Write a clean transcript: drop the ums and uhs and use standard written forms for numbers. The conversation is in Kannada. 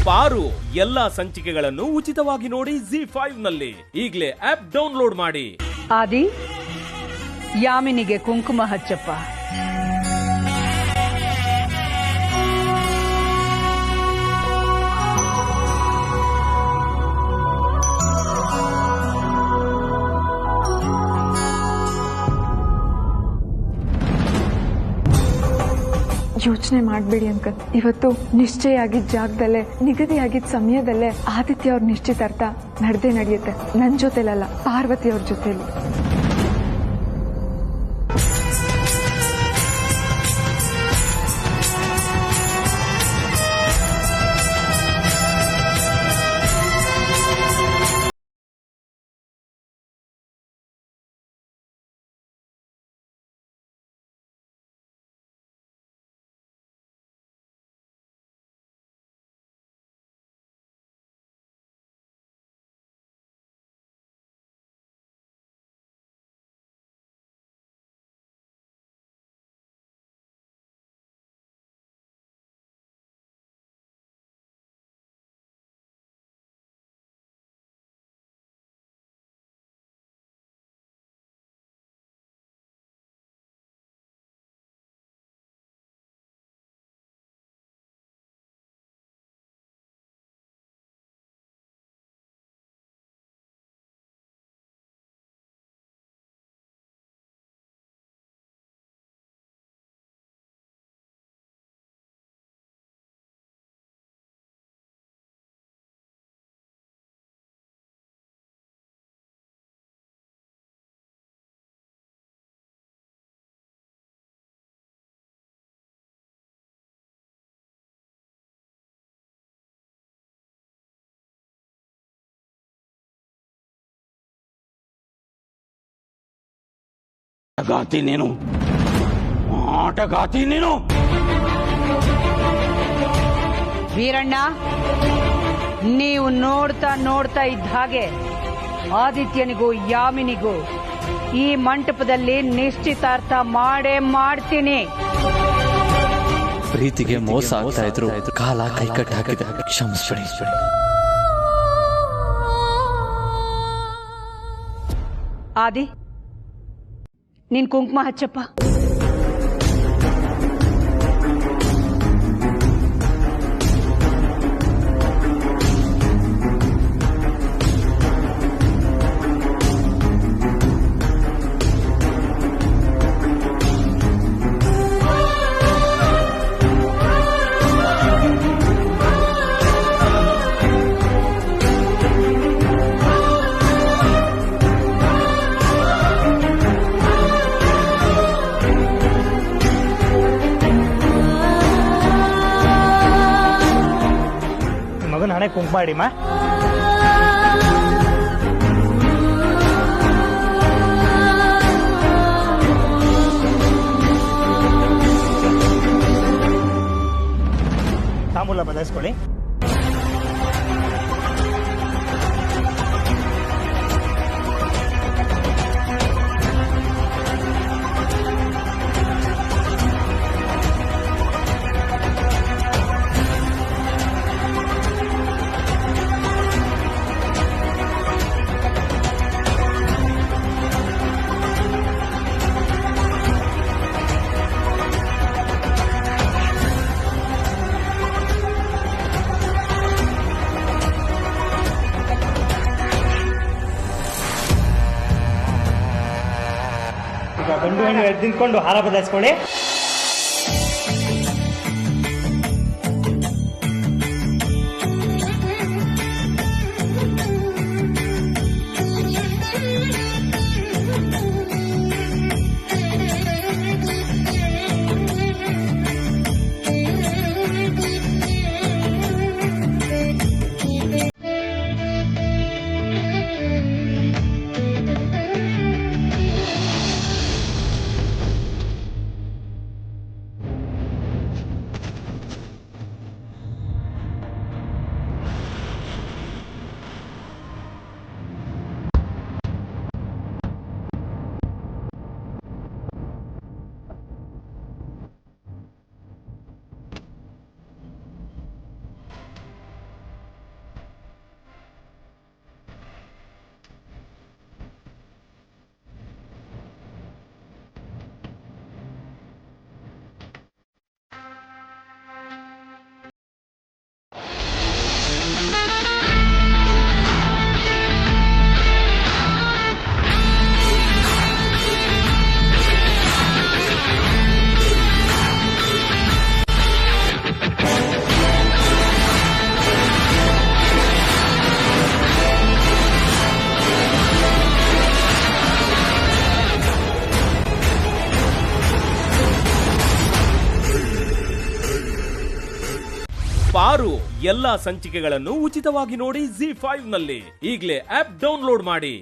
ಪಾರು ಎಲ್ಲಾ ಸಂಚಿಕೆಗಳನ್ನು ಉಚಿತವಾಗಿ ನೋಡಿ ZEE5 ನಲ್ಲಿ. ಈಗಲೇ ಆಪ್ ಡೌನ್ಲೋಡ್ ಮಾಡಿ. ಆದಿ, ಯಾಮಿನಿಗೆ ಕುಂಕುಮ ಹಚ್ಚಪ್ಪ. ಯೋಚನೆ ಮಾಡಬೇಡಿ ಅಂಕಲ್. ಇವತ್ತು ನಿಶ್ಚಯ ಆಗಿದ್ದ ಜಾಗದಲ್ಲೇ, ನಿಗದಿಯಾಗಿದ್ದ ಸಮಯದಲ್ಲೇ ಆದಿತ್ಯ ಅವ್ರ ನಿಶ್ಚಿತಾರ್ಥ ನಡೆಯುತ್ತೆ. ನನ್ನ ಜೊತೆಲಲ್ಲ, ಪಾರ್ವತಿ ಅವ್ರ ಜೊತೆಲಿ. ಆಟಗಾತಿ ನೀನು, ಆಟಗಾತಿ ನೀನು. ವೀರಣ್ಣ, ನೀವು ನೋಡ್ತಾ ಇದ್ದ ಹಾಗೆ ಆದಿತ್ಯನಿಗೂ ಯಾಮಿನಿಗೂ ಈ ಮಂಟಪದಲ್ಲಿ ನಿಶ್ಚಿತಾರ್ಥ ಮಾಡೇ ಮಾಡ್ತೀನಿ. ಪ್ರೀತಿಗೆ ಮೋಸ ಆಗ್ತಾ ಇದ್ರು, ಕಾಲ ಕೈಕಟ್ಟಿ ಹಾಕಿದೆ. ಕ್ಷಮಿಸ್ಬಿಡಿ. ಆದಿ, ನೀನ್ ಕುಂಕುಮ ಹಚ್ಚಪ್ಪ. ಮಗನ ಹಣೆ ಕುಂಕುಮ ಇಡಿಮ್ಮ. ತಾಂಬೂಲ ಬದಲಿಸ್ಕೊಳ್ಳಿ. ಗಂಡು ಹೆಣ್ಣು ಎದ್ದಿಕೊಂಡು ಹಾರ ಬದಲಿಸ್ಕೊಳ್ಳಿ. ಪಾರು ಎಲ್ಲಾ ಸಂಚಿಕೆಗಳನ್ನು ಉಚಿತವಾಗಿ ನೋಡಿ ZEE5 ನಲ್ಲಿ. ಈಗಲೇ ಆಪ್ ಡೌನ್ಲೋಡ್ ಮಾಡಿ.